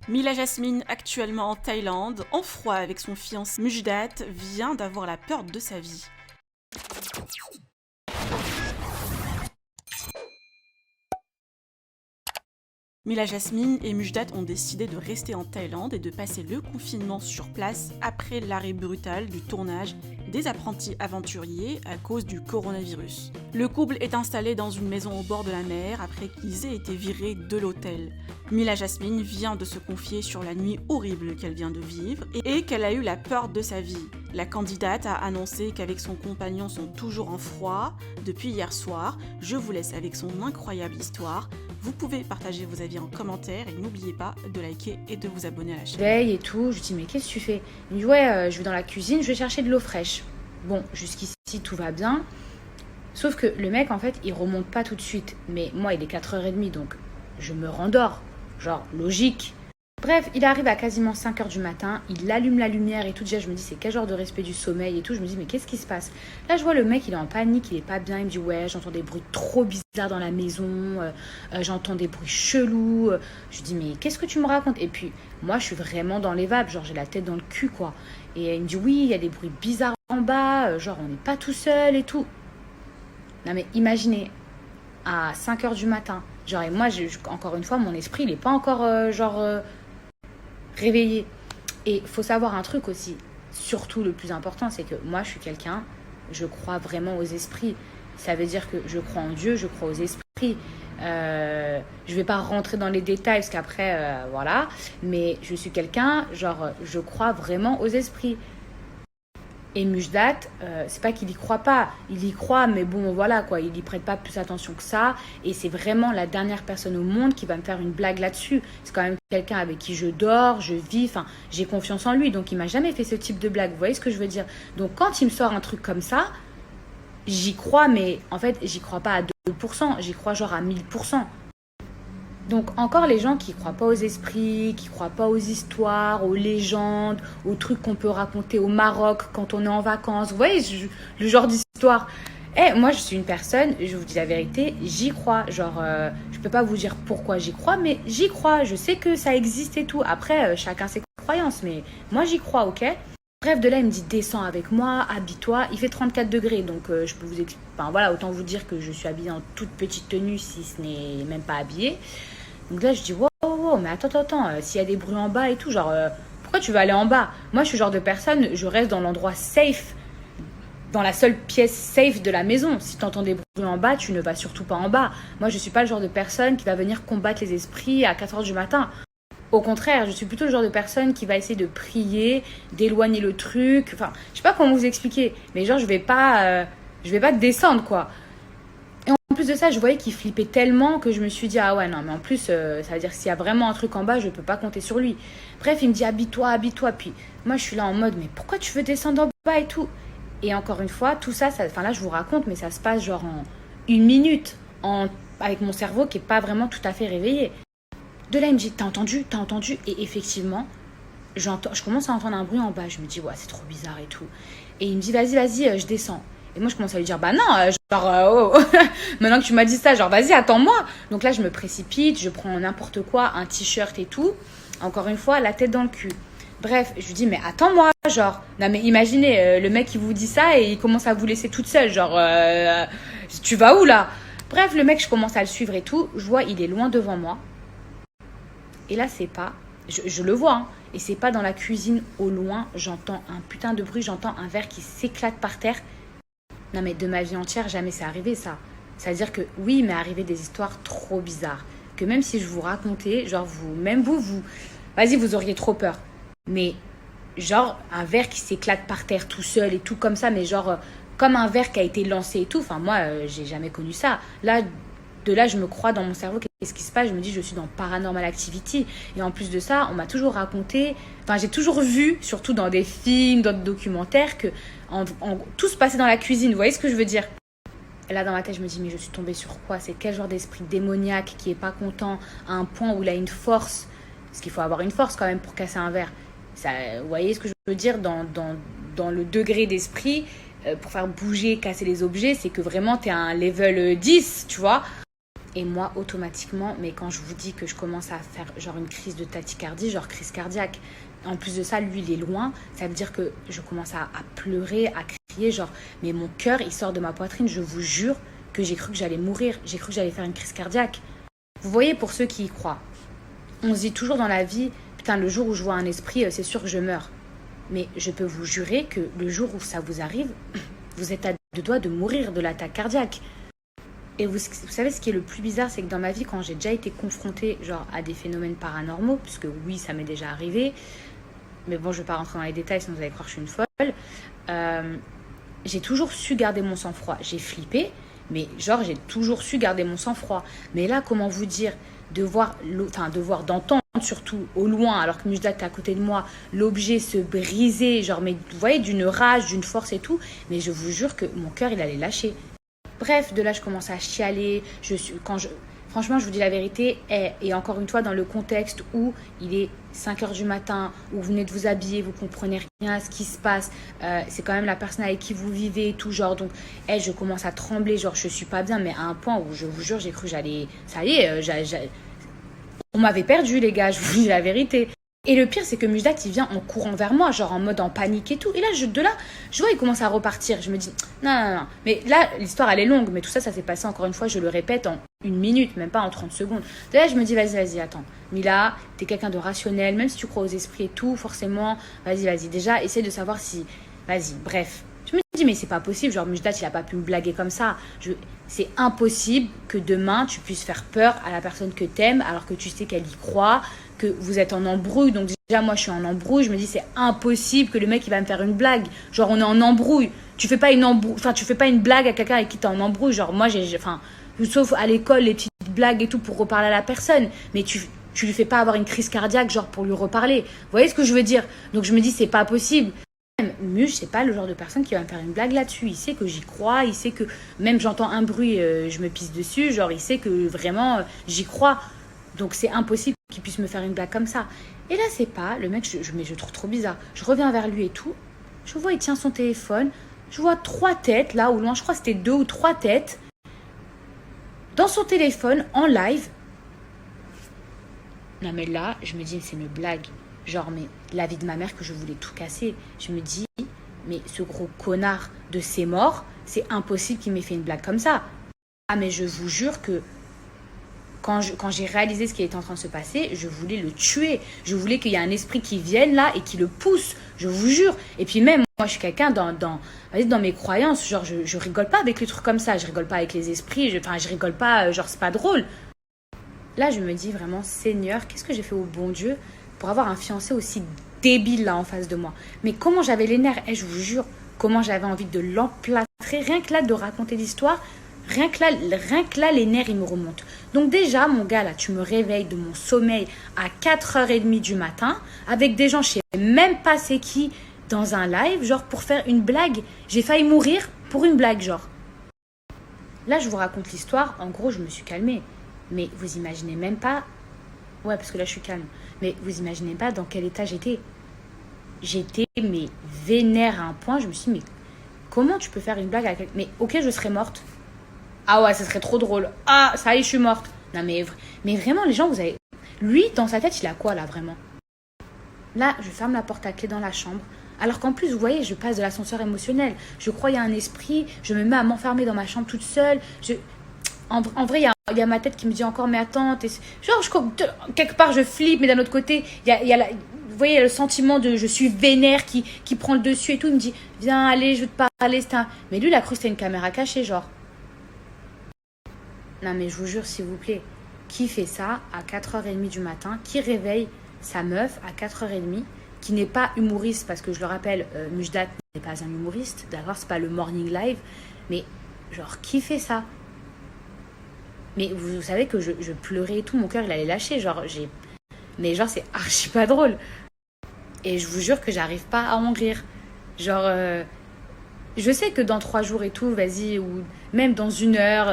Mila Jasmine, actuellement en Thaïlande, en froid avec son fiancé Mujdat, vient d'avoir la peur de sa vie. Mila Jasmine et Mujdat ont décidé de rester en Thaïlande et de passer le confinement sur place après l'arrêt brutal du tournage des Apprentis aventuriers à cause du coronavirus. Le couple est installé dans une maison au bord de la mer après qu'ils aient été virés de l'hôtel. Mila Jasmine vient de se confier sur la nuit horrible qu'elle vient de vivre et qu'elle a eu la peur de sa vie. La candidate a annoncé qu'avec son compagnon sont toujours en froid depuis hier soir. Je vous laisse avec son incroyable histoire. Vous pouvez partager vos avis en commentaire et n'oubliez pas de liker et de vous abonner à la chaîne. Veille et tout, je lui dis mais qu'est-ce que tu fais? Il me dit ouais, je vais dans la cuisine, je vais chercher de l'eau fraîche. Bon, jusqu'ici tout va bien. Sauf que le mec en fait il remonte pas tout de suite. Mais moi il est 4h30 donc je me rendors. Genre logique. Bref, il arrive à quasiment 5h du matin, il allume la lumière et tout. Déjà je me dis c'est quel genre de respect du sommeil et tout. Je me dis mais qu'est-ce qui se passe? Là je vois le mec il est en panique, il est pas bien. Il me dit ouais j'entends des bruits trop bizarres dans la maison, j'entends des bruits chelous. Je lui dis mais qu'est-ce que tu me racontes? Et puis moi je suis vraiment dans les vapes, genre j'ai la tête dans le cul quoi. Et il me dit oui il y a des bruits bizarres en bas, genre on n'est pas tout seul et tout. Non mais imaginez, à 5h du matin, genre et moi encore une fois mon esprit il est pas encore réveillé. Et faut savoir un truc aussi, surtout le plus important, c'est que moi je suis quelqu'un, je crois vraiment aux esprits. Ça veut dire que je crois en Dieu, je crois aux esprits. Je vais pas rentrer dans les détails parce qu'après, voilà. Mais je suis quelqu'un, genre, je crois vraiment aux esprits. Et Mujdat, c'est pas qu'il y croit pas, il y croit, mais bon, voilà quoi, il y prête pas plus attention que ça. Et c'est vraiment la dernière personne au monde qui va me faire une blague là-dessus. C'est quand même quelqu'un avec qui je dors, je vis, enfin, j'ai confiance en lui. Donc il m'a jamais fait ce type de blague, vous voyez ce que je veux dire? Donc quand il me sort un truc comme ça, j'y crois, mais en fait, j'y crois pas à 2%, j'y crois genre à 1000%. Donc encore les gens qui croient pas aux esprits, qui croient pas aux histoires, aux légendes, aux trucs qu'on peut raconter au Maroc quand on est en vacances. Vous voyez le genre d'histoire. Eh, moi je suis une personne, je vous dis la vérité, j'y crois. Genre, je peux pas vous dire pourquoi j'y crois, mais j'y crois. Je sais que ça existe et tout. Après, chacun ses croyances, mais moi j'y crois, ok? Bref, de là, il me dit descends avec moi, habille-toi. Il fait 34 degrés, donc je peux vous expliquer. Enfin voilà, autant vous dire que je suis habillée en toute petite tenue, si ce n'est même pas habillée. Donc là, je dis wow, wow, wow, mais attends, s'il y a des bruits en bas et tout, genre, pourquoi tu vas aller en bas? Moi, je suis le genre de personne, je reste dans l'endroit safe, dans la seule pièce safe de la maison. Si tu entends des bruits en bas, tu ne vas surtout pas en bas. Moi, je suis pas le genre de personne qui va venir combattre les esprits à 4h du matin. Au contraire, je suis plutôt le genre de personne qui va essayer de prier, d'éloigner le truc. Enfin, je sais pas comment vous expliquer, mais genre je vais pas descendre quoi. Et en plus de ça, je voyais qu'il flippait tellement que je me suis dit ah ouais non mais en plus ça veut dire que s'il y a vraiment un truc en bas, je peux pas compter sur lui. Bref, il me dit habille-toi. Puis moi je suis là en mode mais pourquoi tu veux descendre en bas et tout. Et encore une fois, tout ça, enfin là je vous raconte, mais ça se passe genre en une minute, avec mon cerveau qui est pas vraiment tout à fait réveillé. De là, il me dit, t'as entendu? Et effectivement, je commence à entendre un bruit en bas. Je me dis, ouais, c'est trop bizarre et tout. Et il me dit, vas-y, je descends. Et moi, je commence à lui dire, bah non, oh. Maintenant que tu m'as dit ça, genre, vas-y, attends-moi. Donc là, je me précipite, je prends n'importe quoi, un t-shirt et tout. Encore une fois, la tête dans le cul. Bref, je lui dis, mais attends-moi, genre. Non, mais imaginez, le mec, il vous dit ça et il commence à vous laisser toute seule. Genre, tu vas où là? Bref, le mec, je commence à le suivre et tout. Je vois, il est loin devant moi. Et là, c'est pas... Je le vois, hein. Et c'est pas dans la cuisine, au loin, j'entends un putain de bruit, j'entends un verre qui s'éclate par terre. Non mais de ma vie entière, jamais c'est arrivé ça. C'est-à-dire que oui, il m'est arrivé des histoires trop bizarres. Que même si je vous racontais, genre vous, vas-y, vous auriez trop peur. Mais genre, un verre qui s'éclate par terre tout seul et tout comme ça, mais genre, comme un verre qui a été lancé et tout. Enfin, moi, j'ai jamais connu ça. Là, de là, je me crois dans mon cerveau, qu'est-ce qui se passe? Je me dis, je suis dans Paranormal Activity. Et en plus de ça, on m'a toujours raconté, enfin, j'ai toujours vu, surtout dans des films, dans des documentaires, que tout se passait dans la cuisine. Vous voyez ce que je veux dire? Et là, dans ma tête, je me dis, mais je suis tombée sur quoi? C'est quel genre d'esprit démoniaque qui est pas content à un point où il a une force? Parce qu'il faut avoir une force quand même pour casser un verre. Ça, vous voyez ce que je veux dire dans le degré d'esprit, pour faire bouger, casser les objets, c'est que vraiment, t'es à un level 10, tu vois? Et moi, automatiquement, mais quand je vous dis que je commence à faire genre une crise de tachycardie, genre crise cardiaque, en plus de ça, lui, il est loin, ça veut dire que je commence à pleurer, à crier, genre, mais mon cœur, il sort de ma poitrine, je vous jure que j'ai cru que j'allais mourir, j'ai cru que j'allais faire une crise cardiaque. Vous voyez, pour ceux qui y croient, on se dit toujours dans la vie, putain, le jour où je vois un esprit, c'est sûr que je meurs. Mais je peux vous jurer que le jour où ça vous arrive, vous êtes à deux doigts de mourir de l'attaque cardiaque. Et vous savez ce qui est le plus bizarre, c'est que dans ma vie, quand j'ai déjà été confrontée genre, à des phénomènes paranormaux, puisque oui, ça m'est déjà arrivé, mais bon, je ne vais pas rentrer dans les détails, sinon vous allez croire que je suis une folle, j'ai toujours su garder mon sang-froid. J'ai flippé, mais genre, j'ai toujours su garder mon sang-froid. Mais là, comment vous dire, d'entendre surtout au loin, alors que Mujdat est à côté de moi, l'objet se briser, genre, mais vous voyez, d'une rage, d'une force et tout, mais je vous jure que mon cœur, il allait lâcher. Bref, de là, je commence à chialer. Franchement, je vous dis la vérité. Et encore une fois, dans le contexte où il est 5h du matin, où vous venez de vous habiller, vous comprenez rien à ce qui se passe. C'est quand même la personne avec qui vous vivez et tout. Genre, donc, je commence à trembler. Genre, je suis pas bien, mais à un point où je vous jure, j'ai cru que j'allais. Ça y est, on m'avait perdu, les gars. Je vous dis la vérité. Et le pire, c'est que Mujdat, il vient en courant vers moi, genre en mode en panique et tout. Et là, je vois, il commence à repartir. Je me dis, non. Mais là, l'histoire, elle est longue. Mais tout ça, ça s'est passé, encore une fois, je le répète, en 1 minute, même pas en 30 secondes. De là, je me dis, vas-y, attends. Mila, t'es quelqu'un de rationnel, même si tu crois aux esprits et tout, forcément, vas-y. Déjà, essaie de savoir si... Vas-y, bref. Je me dis, mais c'est pas possible. Genre, Mujdat, il a pas pu me blaguer comme ça. C'est impossible que demain, tu puisses faire peur à la personne que t'aimes, alors que tu sais qu'elle y croit, que vous êtes en embrouille. Donc déjà, moi, je suis en embrouille. Je me dis, c'est impossible que le mec, il va me faire une blague. Genre, on est en embrouille. Tu fais pas une blague à quelqu'un avec qui t'es en embrouille. Genre, moi, sauf à l'école, les petites blagues et tout pour reparler à la personne. Mais tu lui fais pas avoir une crise cardiaque, genre, pour lui reparler. Vous voyez ce que je veux dire? Donc, je me dis, c'est pas possible. Muj, c'est pas le genre de personne qui va me faire une blague là-dessus. Il sait que j'y crois, il sait que même j'entends un bruit, je me pisse dessus. Genre, il sait que vraiment, j'y crois. Donc, c'est impossible qu'il puisse me faire une blague comme ça. Et là, c'est pas, le mec, je trouve trop bizarre. Je reviens vers lui et tout. Je vois, il tient son téléphone. Je vois 3 têtes, là, au loin. Je crois que c'était 2 ou 3 têtes. Dans son téléphone, en live. Non, mais là, je me dis, c'est une blague. Genre, mais la vie de ma mère que je voulais tout casser. Je me dis, mais ce gros connard de ses morts, c'est impossible qu'il m'ait fait une blague comme ça. Ah, mais je vous jure que quand j'ai réalisé ce qui était en train de se passer, je voulais le tuer. Je voulais qu'il y ait un esprit qui vienne là et qui le pousse. Je vous jure. Et puis même, moi, je suis quelqu'un dans mes croyances. Genre, je rigole pas avec les trucs comme ça. Je rigole pas avec les esprits. Je rigole pas. Genre, c'est pas drôle. Là, je me dis vraiment, Seigneur, qu'est-ce que j'ai fait au bon Dieu pour avoir un fiancé aussi débile là en face de moi. Mais comment j'avais les nerfs, je vous jure, comment j'avais envie de l'emplâtrer, rien que là de raconter l'histoire, rien que là les nerfs ils me remontent. Donc déjà mon gars là, tu me réveilles de mon sommeil à 4h30 du matin avec des gens je sais même pas c'est qui dans un live, genre pour faire une blague. J'ai failli mourir pour une blague genre. Là je vous raconte l'histoire, en gros je me suis calmée. Mais vous imaginez même pas. Ouais, parce que là, je suis calme. Mais vous imaginez pas dans quel état j'étais. J'étais, mais vénère à un point. Je me suis dit, mais comment tu peux faire une blague à quelqu'un? Mais ok, je serais morte. Ah ouais, ça serait trop drôle. Ah, ça y est, je suis morte. Non, mais vraiment, les gens, vous avez... Lui, dans sa tête, il a quoi, là, vraiment? Là, je ferme la porte à clé dans la chambre. Alors qu'en plus, vous voyez, je passe de l'ascenseur émotionnel. Je crois qu'il y a un esprit. Je me mets à m'enfermer dans ma chambre toute seule. En vrai, il y a ma tête qui me dit encore, mais attends, genre, quelque part, je flippe, mais d'un autre côté, vous voyez, il y a le sentiment de je suis vénère qui prend le dessus et tout. Il me dit, viens, allez, je veux te parler. Mais lui, il a cru que c'était une caméra cachée, genre. Non, mais je vous jure, s'il vous plaît, qui fait ça à 4h30 du matin, qui réveille sa meuf à 4h30, qui n'est pas humoriste, parce que je le rappelle, Mujdat n'est pas un humoriste, d'accord, c'est pas le morning live, mais genre, qui fait ça? Mais vous savez que je pleurais et tout, mon cœur il allait lâcher, mais genre c'est archi pas drôle. Et je vous jure que j'arrive pas à en rire. Genre, je sais que dans 3 jours et tout, vas-y, ou même dans 1 heure,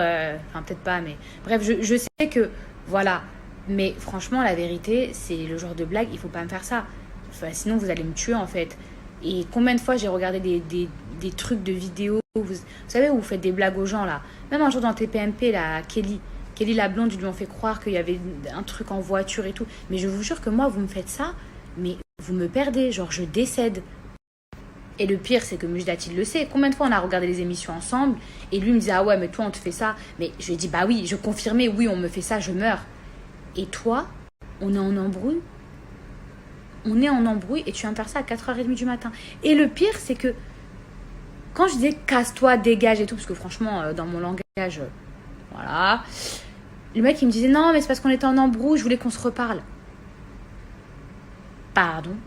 enfin peut-être pas, mais bref, je sais que, voilà. Mais franchement, la vérité, c'est le genre de blague, il faut pas me faire ça. Enfin, sinon vous allez me tuer en fait. Et combien de fois j'ai regardé des trucs de vidéos, vous savez, où vous faites des blagues aux gens là. Même un jour dans TPMP, là, Kelly Kelly la blonde, ils lui ont fait croire qu'il y avait un truc en voiture et tout. Mais je vous jure que moi, vous me faites ça, mais vous me perdez, genre je décède. Et le pire, c'est que Mujdat, il le sait. Combien de fois on a regardé les émissions ensemble et lui me disait, ah ouais, mais toi, on te fait ça. Mais je lui ai dit, bah oui, je confirmais, oui, on me fait ça, je meurs. Et toi, on est en embrouille. On est en embrouille et tu viens me faire ça à 4h30 du matin. Et le pire, c'est que quand je disais casse-toi, dégage et tout, parce que franchement, dans mon langage, voilà. Le mec, il me disait, non, mais c'est parce qu'on était en embrouille, je voulais qu'on se reparle. Pardon.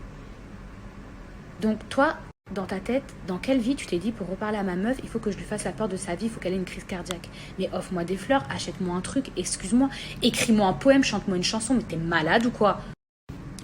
Donc toi, dans ta tête, dans quelle vie tu t'es dit pour reparler à ma meuf, il faut que je lui fasse la peur de sa vie, il faut qu'elle ait une crise cardiaque. Mais offre-moi des fleurs, achète-moi un truc, excuse-moi, écris-moi un poème, chante-moi une chanson, mais t'es malade ou quoi?